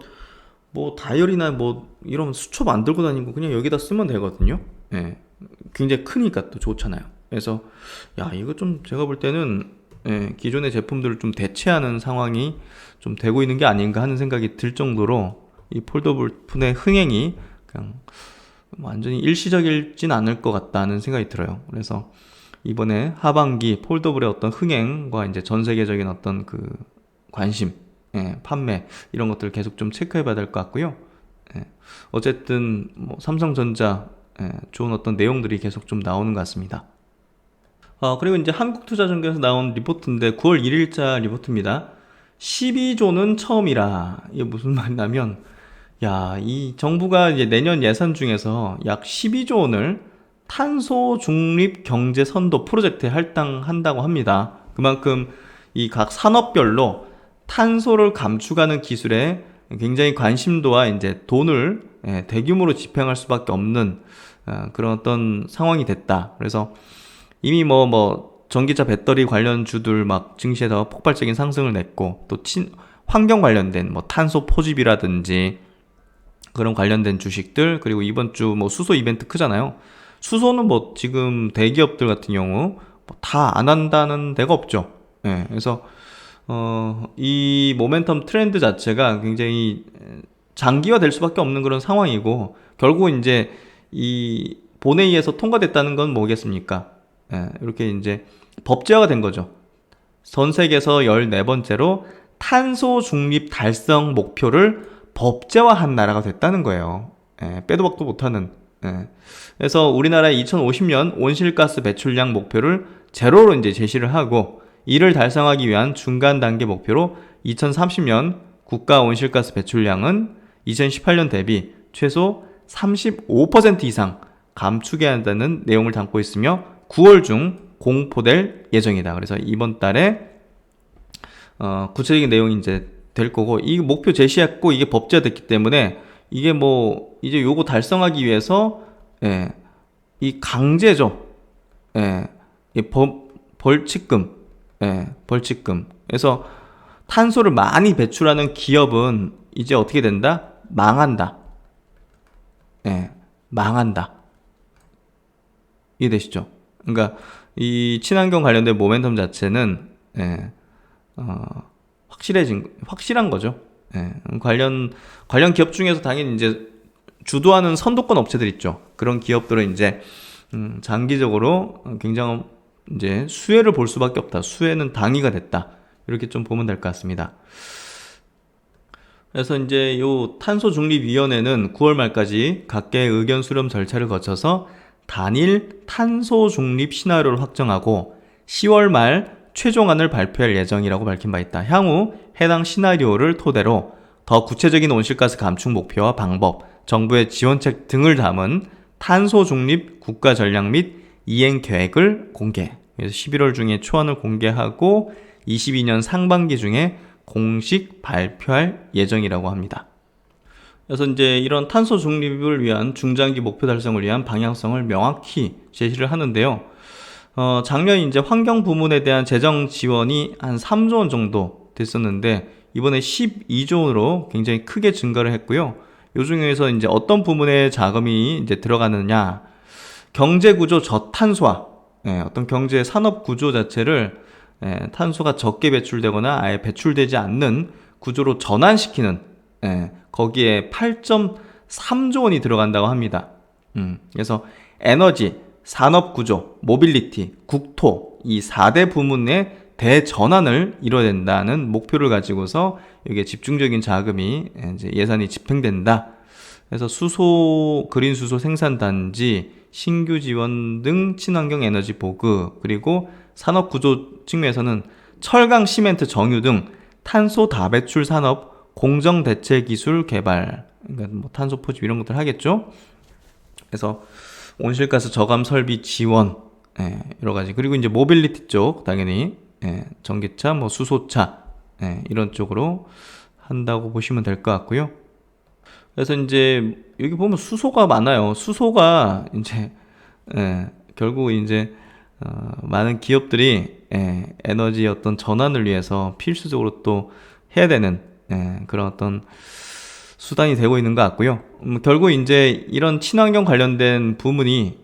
다이어리나 이런 수첩 안 들고 다니고 그냥 여기다 쓰면 되거든요. 굉장히 크니까 또 좋잖아요. 그래서 야, 이거 좀 제가 볼 때는 기존의 제품들을 좀 대체하는 상황이 좀 되고 있는 게 아닌가 하는 생각이 들 정도로 이 폴더블 폰의 흥행이 그냥 완전히 일시적이진 않을 것 같다는 생각이 들어요. 그래서 이번에 하반기 폴더블의 어떤 흥행과 이제 전 세계적인 어떤 그 관심, 판매 이런 것들을 계속 좀 체크해 봐야 될 것 같고요. 어쨌든 뭐 삼성전자 좋은 어떤 내용들이 계속 좀 나오는 것 같습니다. 그리고 이제 한국투자정보에서 나온 리포트인데 9월 1일자 리포트입니다. 12조는 처음이라. 이게 무슨 말이냐면, 야, 이 정부가 이제 내년 예산 중에서 약 12조 원을 탄소 중립 경제 선도 프로젝트에 할당한다고 합니다. 그만큼 이 각 산업별로 탄소를 감축하는 기술에 굉장히 관심도와 이제 돈을 대규모로 집행할 수밖에 없는 그런 어떤 상황이 됐다. 그래서 이미 전기차 배터리 관련주들 막 증시에서 폭발적인 상승을 냈고, 또 환경 관련된 탄소 포집이라든지 그런 관련된 주식들, 그리고 이번 주 수소 이벤트 크잖아요. 수소는 지금 대기업들 같은 경우 다 안 한다는 데가 없죠. 그래서 이 모멘텀 트렌드 자체가 굉장히 장기화 될 수밖에 없는 그런 상황이고, 결국 이제 이 본회의에서 통과됐다는 건 뭐겠습니까? 이렇게 이제 법제화가 된 거죠. 전 세계에서 14번째로 탄소 중립 달성 목표를 법제화한 나라가 됐다는 거예요. 빼도 박도 못하는. 그래서 우리나라의 2050년 온실가스 배출량 목표를 제로로 이제 제시를 하고, 이를 달성하기 위한 중간 단계 목표로 2030년 국가 온실가스 배출량은 2018년 대비 최소 35% 이상 감축해야 한다는 내용을 담고 있으며 9월 중 공포될 예정이다. 그래서 이번 달에 구체적인 내용이 이제 될 거고, 이 목표 제시했고 이게 법제화됐기 때문에 이게 이제 요거 달성하기 위해서 이 강제죠. 이 벌칙금, 벌칙금. 그래서 탄소를 많이 배출하는 기업은 이제 어떻게 된다? 망한다. 망한다. 이해되시죠? 그러니까 이 친환경 관련된 모멘텀 자체는 확실한 거죠. 관련 기업 중에서 당연히 이제 주도하는 선도권 업체들 있죠. 그런 기업들은 이제 장기적으로 굉장히 이제 수혜를 볼 수밖에 없다. 수혜는 당위가 됐다. 이렇게 좀 보면 될 것 같습니다. 그래서 이제 요 탄소중립위원회는 9월 말까지 각계의 의견 수렴 절차를 거쳐서 단일 탄소중립 시나리오를 확정하고 10월 말 최종안을 발표할 예정이라고 밝힌 바 있다. 향후 해당 시나리오를 토대로 더 구체적인 온실가스 감축 목표와 방법, 정부의 지원책 등을 담은 탄소중립 국가전략 및 이행계획을 공개. 그래서 11월 중에 초안을 공개하고 22년 상반기 중에 공식 발표할 예정이라고 합니다. 그래서 이제 이런 탄소 중립을 위한 중장기 목표 달성을 위한 방향성을 명확히 제시를 하는데요. 작년 이제 환경 부문에 대한 재정 지원이 한 3조 원 정도 됐었는데 이번에 12조 원으로 굉장히 크게 증가를 했고요. 요 중에서 이제 어떤 부문에 자금이 이제 들어가느냐, 경제 구조 저탄소화, 어떤 경제 산업 구조 자체를 탄소가 적게 배출되거나 아예 배출되지 않는 구조로 전환시키는, 거기에 8.3조 원이 들어간다고 합니다. 그래서 에너지, 산업구조, 모빌리티, 국토 이 4대 부문의 대전환을 이뤄야 된다는 목표를 가지고서 여기에 집중적인 자금이 이제 예산이 집행된다. 그래서 수소, 그린 수소 생산단지, 신규 지원 등 친환경 에너지 보급, 그리고 산업구조 측면에서는 철강, 시멘트, 정유 등 탄소 다배출 산업 공정 대체 기술 개발, 그러니까 탄소 포집 이런 것들 하겠죠. 그래서 온실가스 저감 설비 지원, 여러 가지. 그리고 이제 모빌리티 쪽 당연히 전기차, 수소차 이런 쪽으로 한다고 보시면 될 것 같고요. 그래서 이제 여기 보면 수소가 많아요. 수소가 이제 결국 이제 많은 기업들이 에너지 어떤 전환을 위해서 필수적으로 또 해야 되는 그런 어떤 수단이 되고 있는 것 같고요. 결국 이제 이런 친환경 관련된 부문이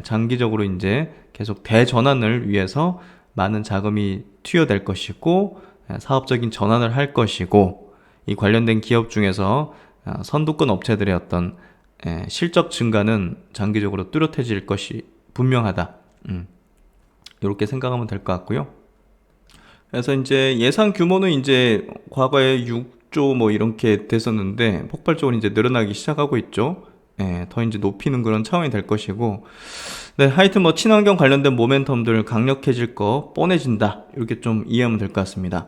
장기적으로 이제 계속 대전환을 위해서 많은 자금이 투여될 것이고, 사업적인 전환을 할 것이고, 이 관련된 기업 중에서 선두권 업체들의 어떤 실적 증가는 장기적으로 뚜렷해질 것이 분명하다. 이렇게 생각하면 될 것 같고요. 그래서 이제 예상 규모는 이제 과거에 6조 뭐 이렇게 됐었는데 폭발적으로 이제 늘어나기 시작하고 있죠. 더 이제 높이는 그런 차원이 될 것이고, 네, 하여튼 뭐 친환경 관련된 모멘텀들 강력해질 거 뻔해진다. 이렇게 좀 이해하면 될 것 같습니다.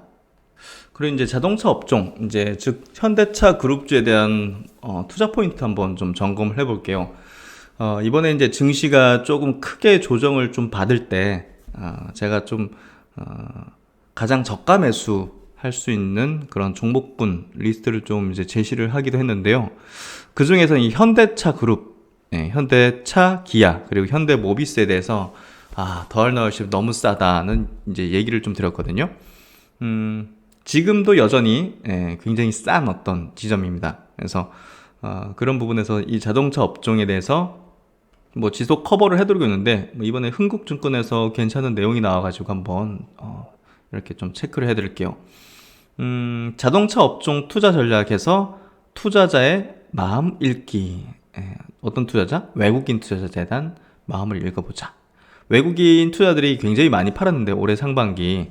그리고 이제 자동차 업종, 이제 즉 현대차 그룹주에 대한 투자 포인트 한번 좀 점검을 해볼게요. 이번에 이제 증시가 조금 크게 조정을 좀 받을 때, 제가 좀 가장 저가 매수 할 수 있는 그런 종목군 리스트를 좀 이제 제시를 하기도 했는데요. 그 중에서 이 현대차 그룹, 현대차, 기아, 그리고 현대모비스에 대해서 더할나올십 너무 싸다는 이제 얘기를 좀 드렸거든요. 지금도 여전히 굉장히 싼 어떤 지점입니다. 그래서 그런 부분에서 이 자동차 업종에 대해서 뭐 지속 커버를 해드리고 있는데, 뭐 이번에 흥국증권에서 괜찮은 내용이 나와가지고 한번 이렇게 좀 체크를 해드릴게요. 자동차 업종 투자 전략에서 투자자의 마음 읽기. 어떤 투자자? 외국인 투자자 재단 마음을 읽어보자. 외국인 투자들이 굉장히 많이 팔았는데, 올해 상반기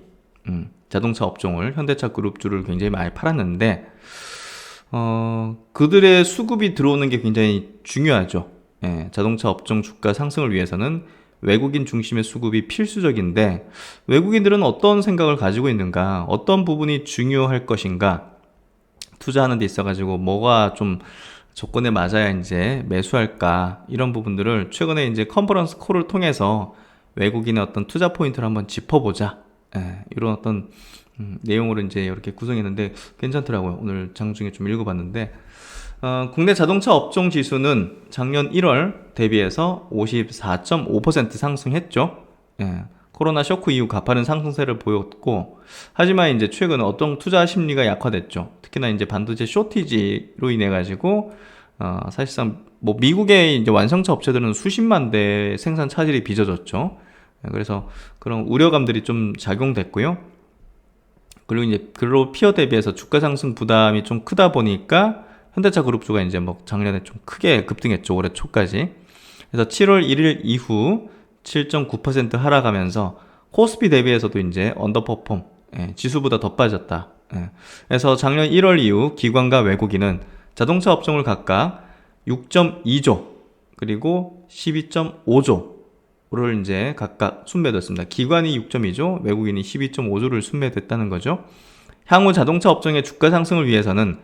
자동차 업종을, 현대차 그룹주를 굉장히 많이 팔았는데, 그들의 수급이 들어오는 게 굉장히 중요하죠. 자동차 업종 주가 상승을 위해서는 외국인 중심의 수급이 필수적인데, 외국인들은 어떤 생각을 가지고 있는가, 어떤 부분이 중요할 것인가, 투자하는 데 있어가지고 뭐가 좀 조건에 맞아야 이제 매수할까, 이런 부분들을 최근에 이제 컨퍼런스 콜을 통해서 외국인의 어떤 투자 포인트를 한번 짚어보자. 이런 어떤 내용으로 이제 이렇게 구성했는데 괜찮더라고요. 오늘 장중에 좀 읽어봤는데, 국내 자동차 업종 지수는 작년 1월 대비해서 54.5% 상승했죠. 코로나 쇼크 이후 가파른 상승세를 보였고, 하지만 이제 최근 어떤 투자 심리가 약화됐죠. 특히나 이제 반도체 쇼티지로 인해 가지고 사실상 뭐 미국의 이제 완성차 업체들은 수십만 대 생산 차질이 빚어졌죠. 그래서 그런 우려감들이 좀 작용됐고요. 그리고 이제 그로 피어 대비해서 주가 상승 부담이 좀 크다 보니까 현대차 그룹주가 이제 뭐 작년에 좀 크게 급등했죠. 올해 초까지. 그래서 7월 1일 이후 7.9% 하락하면서 코스피 대비해서도 이제 언더퍼폼, 지수보다 더 빠졌다. 그래서 작년 1월 이후 기관과 외국인은 자동차 업종을 각각 6.2조 그리고 12.5조를 이제 각각 순매도했습니다. 기관이 6.2조, 외국인이 12.5조를 순매도했다는 거죠. 향후 자동차 업종의 주가 상승을 위해서는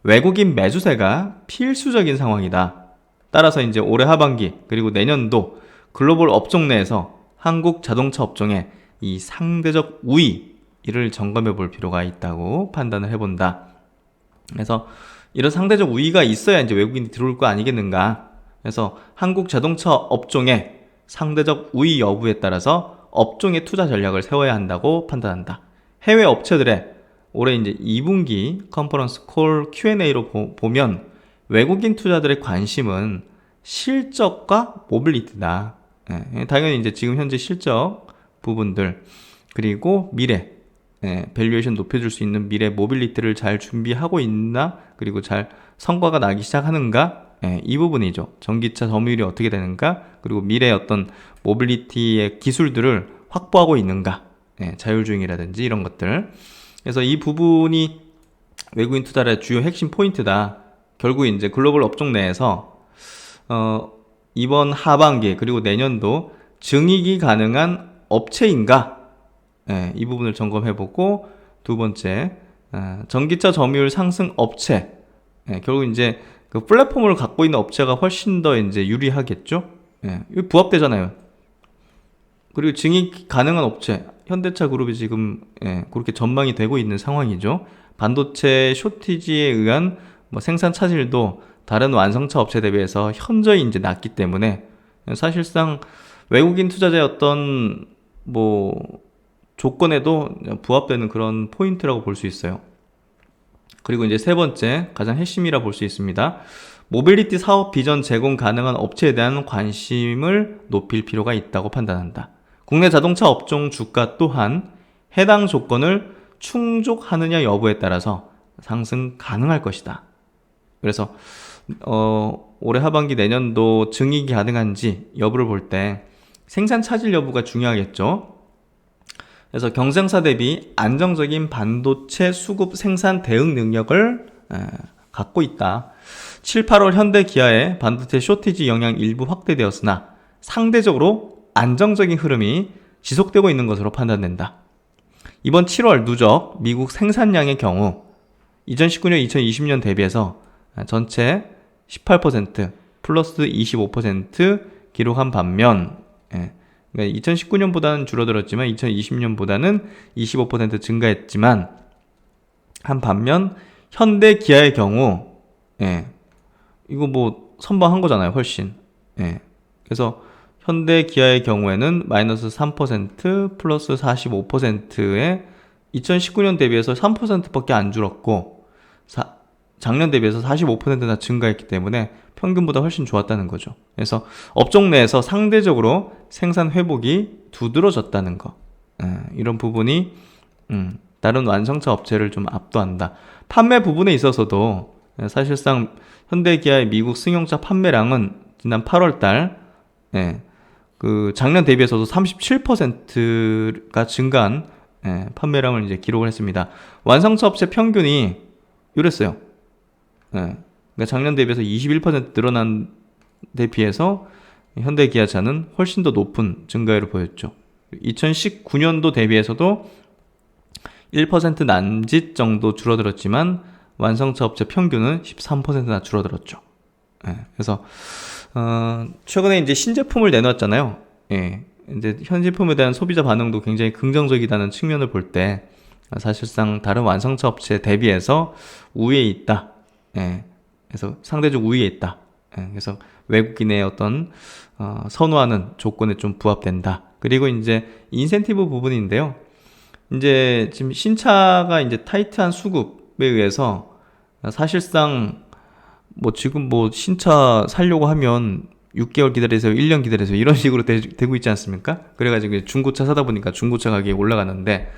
외국인 매수세가 필수적인 상황이다. 따라서 이제 올해 하반기 그리고 내년도 글로벌 업종 내에서 한국 자동차 업종의 이 상대적 우위를 점검해 볼 필요가 있다고 판단을 해본다. 그래서 이런 상대적 우위가 있어야 이제 외국인이 들어올 거 아니겠는가. 그래서 한국 자동차 업종의 상대적 우위 여부에 따라서 업종의 투자 전략을 세워야 한다고 판단한다. 해외 업체들의 올해 이제 2분기 컨퍼런스 콜 Q&A로 보면 외국인 투자들의 관심은 실적과 모빌리티다. 당연히 이제 지금 현재 실적 부분들, 그리고 미래, 밸류에이션 높여줄 수 있는 미래 모빌리티를 잘 준비하고 있나, 그리고 잘 성과가 나기 시작하는가, 이 부분이죠. 전기차 점유율이 어떻게 되는가, 그리고 미래의 어떤 모빌리티의 기술들을 확보하고 있는가, 자율주행이라든지 이런 것들. 그래서 이 부분이 외국인 투자의 주요 핵심 포인트다. 결국 이제 글로벌 업종 내에서 이번 하반기 그리고 내년도 증익이 가능한 업체인가, 이 부분을 점검해보고, 두 번째, 전기차 점유율 상승 업체, 결국 이제 그 플랫폼을 갖고 있는 업체가 훨씬 더 이제 유리하겠죠. 이거 부합되잖아요. 그리고 증익 가능한 업체, 현대차 그룹이 지금 그렇게 전망이 되고 있는 상황이죠. 반도체 쇼티지에 의한 뭐 생산 차질도 다른 완성차 업체 대비해서 현저히 이제 낮기 때문에 사실상 외국인 투자자의 어떤 뭐 조건에도 부합되는 그런 포인트라고 볼 수 있어요. 그리고 이제 세 번째, 가장 핵심이라 볼 수 있습니다. 모빌리티 사업 비전 제공 가능한 업체에 대한 관심을 높일 필요가 있다고 판단한다. 국내 자동차 업종 주가 또한 해당 조건을 충족하느냐 여부에 따라서 상승 가능할 것이다. 그래서 올해 하반기 내년도 증익이 가능한지 여부를 볼 때 생산 차질 여부가 중요하겠죠. 그래서 경쟁사 대비 안정적인 반도체 수급 생산 대응 능력을 갖고 있다. 7, 8월 현대 기아의 반도체 쇼티지 영향 일부 확대되었으나 상대적으로 안정적인 흐름이 지속되고 있는 것으로 판단된다. 이번 7월 누적 미국 생산량의 경우 2019년, 2020년 대비해서 전체 18% 플러스 25% 기록한 반면, 그러니까 2019년보다는 줄어들었지만 2020년보다는 25% 증가했지만 한 반면 현대 기아의 경우 이거 뭐 선방한 거잖아요, 훨씬. 그래서 현대 기아의 경우에는 마이너스 3% 플러스 45%에 2019년 대비해서 3%밖에 안 줄었고 작년 대비해서 45%나 증가했기 때문에 평균보다 훨씬 좋았다는 거죠. 그래서 업종 내에서 상대적으로 생산 회복이 두드러졌다는 거. 이런 부분이 다른 완성차 업체를 좀 압도한다. 판매 부분에 있어서도 사실상 현대기아의 미국 승용차 판매량은 지난 8월 달 그 작년 대비해서도 37%가 증가한 판매량을 이제 기록을 했습니다. 완성차 업체 평균이 이랬어요. 그러니까 작년 대비해서 21% 늘어난 데 비해서 현대기아차는 훨씬 더 높은 증가율을 보였죠. 2019년도 대비해서도 1% 남짓 정도 줄어들었지만 완성차 업체 평균은 13%나 줄어들었죠. 그래서 최근에 이제 신제품을 내놨잖아요. 이제 현 제품에 대한 소비자 반응도 굉장히 긍정적이다는 측면을 볼 때 사실상 다른 완성차 업체 대비해서 우위에 있다. 그래서 상대적 우위에 있다. 그래서 외국인의 어떤 선호하는 조건에 좀 부합된다. 그리고 이제 인센티브 부분인데요. 이제 지금 신차가 이제 타이트한 수급에 의해서 사실상 뭐 지금 뭐 신차 살려고 하면 6개월 기다리세요, 1년 기다리세요 이런 식으로 되고 있지 않습니까? 그래가지고 중고차 사다 보니까 중고차 가격이 올라가는데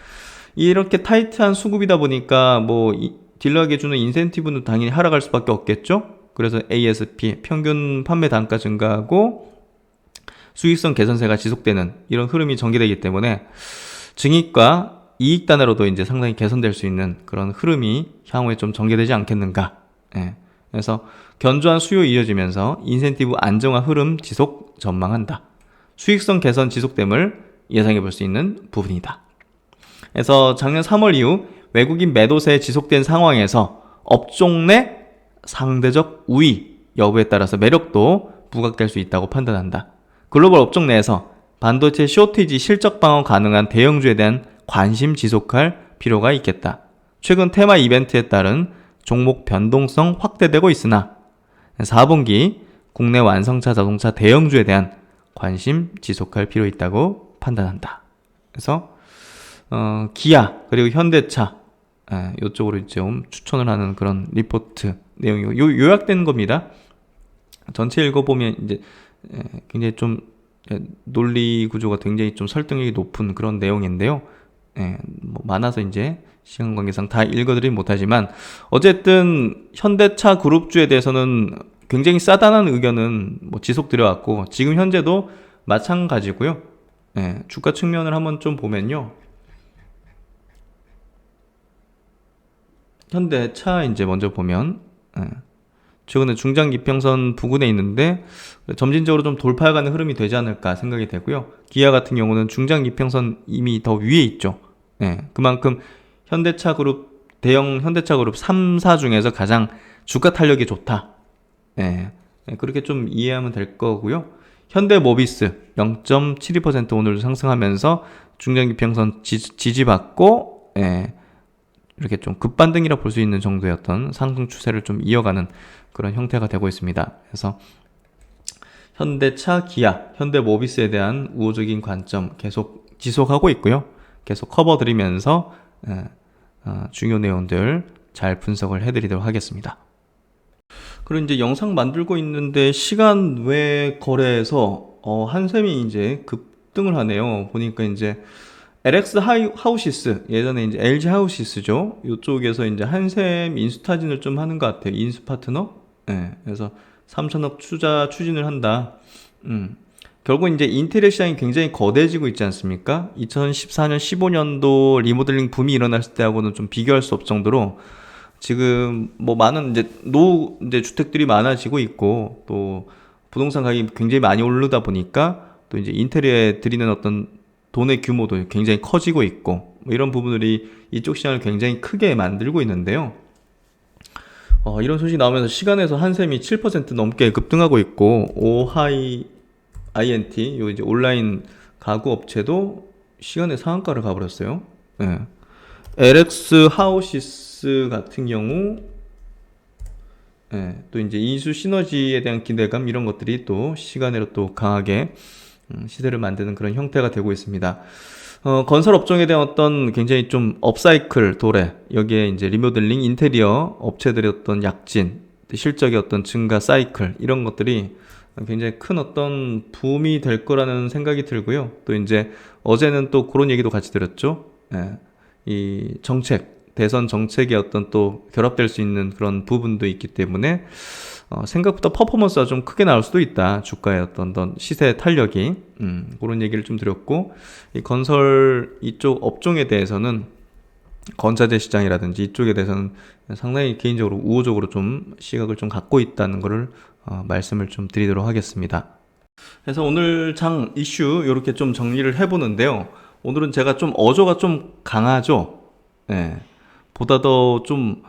이렇게 타이트한 수급이다 보니까 뭐 딜러에게 주는 인센티브는 당연히 하락할 수밖에 없겠죠. 그래서 ASP 평균 판매 단가 증가하고 수익성 개선세가 지속되는 이런 흐름이 전개되기 때문에 증익과 이익 단으로도 이제 상당히 개선될 수 있는 그런 흐름이 향후에 좀 전개되지 않겠는가. 그래서 견조한 수요 이어지면서 인센티브 안정화 흐름 지속 전망한다. 수익성 개선 지속됨을 예상해 볼 수 있는 부분이다. 그래서 작년 3월 이후 외국인 매도세 지속된 상황에서 업종 내 상대적 우위 여부에 따라서 매력도 부각될 수 있다고 판단한다. 글로벌 업종 내에서 반도체 쇼티지 실적 방어 가능한 대형주에 대한 관심 지속할 필요가 있겠다. 최근 테마 이벤트에 따른 종목 변동성 확대되고 있으나 4분기 국내 완성차 자동차 대형주에 대한 관심 지속할 필요 있다고 판단한다. 그래서 기아 그리고 현대차 이쪽으로 좀 추천을 하는 그런 리포트 내용이고 요약된 겁니다. 전체 읽어보면 이제 굉장히 좀 논리 구조가 굉장히 좀 설득력이 높은 그런 내용인데요. 뭐 많아서 이제 시간 관계상 다 읽어드리진 못하지만 어쨌든 현대차 그룹주에 대해서는 굉장히 싸다는 의견은 뭐 지속되어왔고 지금 현재도 마찬가지고요. 주가 측면을 한번 좀 보면요. 현대차 이제 먼저 보면 최근에 중장 이평선 부근에 있는데 점진적으로 좀 돌파해가는 흐름이 되지 않을까 생각이 되고요. 기아 같은 경우는 중장 이평선 이미 더 위에 있죠. 그만큼 현대차 그룹 대형 현대차 그룹 3사 중에서 가장 주가 탄력이 좋다. 그렇게 좀 이해하면 될 거고요. 현대모비스 0.72% 오늘도 상승하면서 중장 이평선 지지받고 이렇게 좀 급반등이라 볼 수 있는 정도의 어떤 상승 추세를 좀 이어가는 그런 형태가 되고 있습니다. 그래서 현대차, 기아, 현대모비스에 대한 우호적인 관점 계속 지속하고 있고요. 계속 커버드리면서 중요 내용들 잘 분석을 해드리도록 하겠습니다. 그리고 이제 영상 만들고 있는데 시간 외 거래에서 한샘이 이제 급등을 하네요. 보니까 이제 LX 하우시스, 예전에 이제 LG 하우시스죠. 이쪽에서 이제 한샘 인수타진을 좀 하는 것 같아요. 인수 파트너. 예, 그래서 3천억 투자 추진을 한다. 결국 이제 인테리어 시장이 굉장히 거대해지고 있지 않습니까? 2014년, 15년도 리모델링 붐이 일어났을 때하고는 좀 비교할 수 없을 정도로 지금 뭐 많은 이제 주택들이 많아지고 있고 또 부동산 가격이 굉장히 많이 오르다 보니까 또 이제 인테리어에 들이는 어떤 돈의 규모도 굉장히 커지고 있고 뭐 이런 부분들이 이쪽 시장을 굉장히 크게 만들고 있는데요. 이런 소식이 나오면서 시간에서 한샘이 7% 넘게 급등하고 있고 오하이 INT 요 이제 온라인 가구 업체도 시간에 상한가를 가버렸어요. 네. LX 하우시스 같은 경우 또 이제 인수 시너지에 대한 기대감 이런 것들이 또 시간으로 또 강하게 시세를 만드는 그런 형태가 되고 있습니다. 건설 업종에 대한 어떤 굉장히 좀 업사이클 도래, 여기에 이제 리모델링 인테리어 업체들의 어떤 약진, 실적의 어떤 증가 사이클 이런 것들이 굉장히 큰 어떤 붐이 될 거라는 생각이 들고요. 또 이제 어제는 또 그런 얘기도 같이 들었죠. 이 정책, 대선 정책의 어떤 또 결합될 수 있는 그런 부분도 있기 때문에 생각보다 퍼포먼스가 좀 크게 나올 수도 있다. 주가의 어떤 시세 탄력이 그런 얘기를 좀 드렸고, 이 건설 이쪽 업종에 대해서는 건자재 시장이라든지 이쪽에 대해서는 상당히 개인적으로 우호적으로 좀 시각을 좀 갖고 있다는 것을 말씀을 좀 드리도록 하겠습니다. 그래서 오늘 장 이슈 이렇게 좀 정리를 해보는데요. 오늘은 제가 좀 어조가 좀 강하죠. 네. 보다 더 좀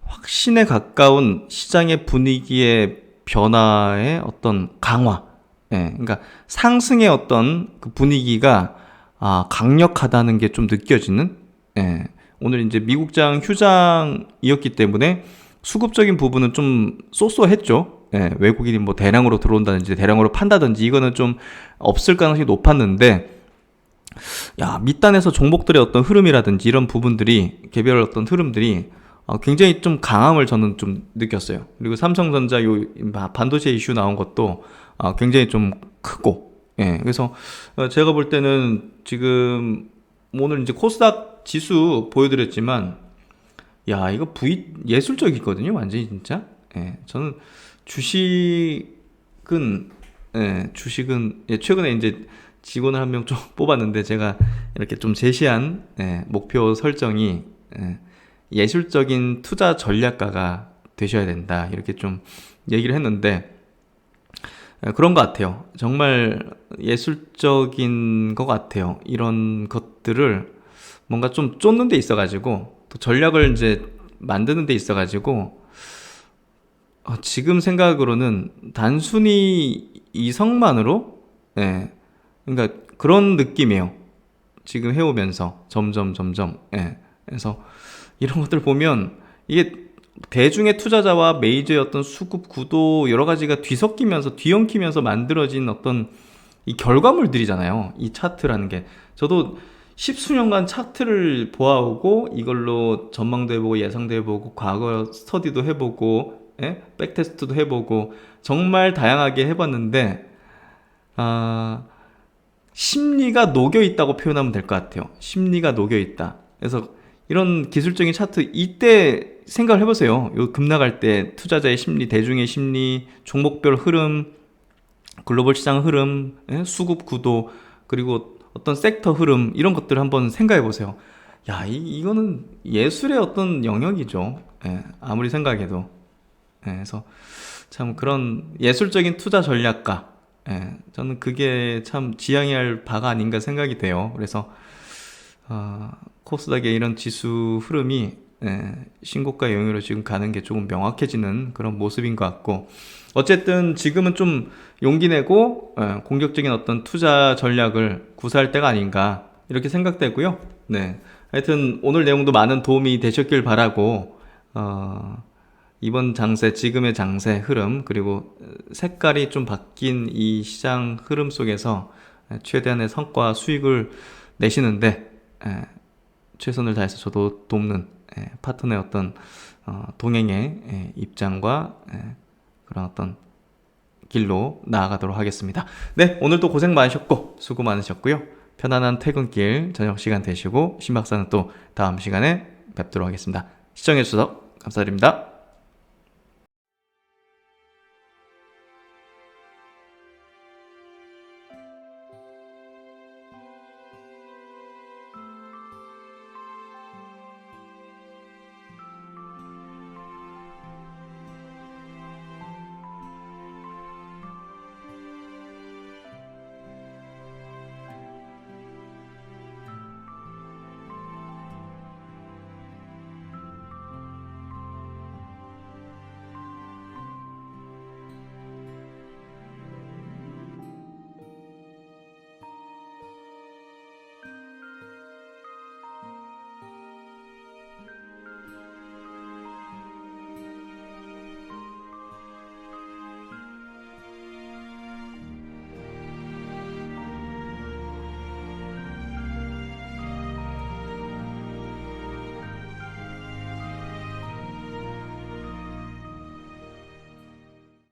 확신에 가까운 시장의 분위기의 변화의 어떤 강화. 그러니까 상승의 어떤 그 분위기가 강력하다는 게 좀 느껴지는. 오늘 이제 미국장 휴장이었기 때문에 수급적인 부분은 좀 쏘쏘했죠. 외국인이 뭐 대량으로 들어온다든지 대량으로 판다든지 이거는 좀 없을 가능성이 높았는데, 밑단에서 종목들의 어떤 흐름이라든지 이런 부분들이 개별 어떤 흐름들이 굉장히 좀 강함을 저는 좀 느꼈어요. 그리고 삼성전자 요 반도체 이슈 나온 것도 굉장히 좀 크고, 그래서 제가 볼 때는 지금 오늘 이제 코스닥 지수 보여드렸지만, 이거 예술적이거든요, 완전히 진짜. 저는 주식은 최근에 이제 직원을 한 명 좀 뽑았는데 제가 이렇게 좀 제시한 목표 설정이 예술적인 투자 전략가가 되셔야 된다 이렇게 좀 얘기를 했는데 그런 것 같아요. 정말 예술적인 것 같아요. 이런 것들을 뭔가 좀 쫓는 데 있어가지고 또 전략을 이제 만드는 데 있어가지고 지금 생각으로는 단순히 이성만으로 그러니까 그런 느낌이에요. 지금 해오면서 점점 그래서 이런 것들 보면 이게 대중의 투자자와 메이저의 어떤 수급 구도 여러 가지가 뒤섞이면서 뒤엉키면서 만들어진 어떤 이 결과물들이잖아요. 이 차트라는 게. 저도 십수년간 차트를 보아오고 이걸로 전망도 해보고 예상도 해보고 과거 스터디도 해보고 백테스트도 해보고 정말 다양하게 해봤는데 심리가 녹여있다고 표현하면 될 것 같아요. 심리가 녹여있다. 그래서 이런 기술적인 차트 이때 생각을 해보세요. 요 급락할 때 투자자의 심리, 대중의 심리, 종목별 흐름, 글로벌 시장 흐름, 수급 구도, 그리고 어떤 섹터 흐름 이런 것들을 한번 생각해 보세요. 이거는 예술의 어떤 영역이죠. 아무리 생각해도. 그래서 참 그런 예술적인 투자 전략가, 저는 그게 참 지향해야 할 바가 아닌가 생각이 돼요. 그래서 코스닥의 이런 지수 흐름이 신고가 영역으로 지금 가는 게 조금 명확해지는 그런 모습인 것 같고, 어쨌든 지금은 좀 용기 내고 공격적인 어떤 투자 전략을 구사할 때가 아닌가 이렇게 생각되고요. 하여튼 오늘 내용도 많은 도움이 되셨길 바라고, 이번 장세, 지금의 장세 흐름, 그리고 색깔이 좀 바뀐 이 시장 흐름 속에서 최대한의 성과 수익을 내시는데 최선을 다해서 저도 돕는 파트너의 어떤 동행의 입장과 그런 어떤 길로 나아가도록 하겠습니다. 네, 오늘도 고생 많으셨고 수고 많으셨고요. 편안한 퇴근길 저녁 시간 되시고 신 박사는 또 다음 시간에 뵙도록 하겠습니다. 시청해주셔서 감사드립니다.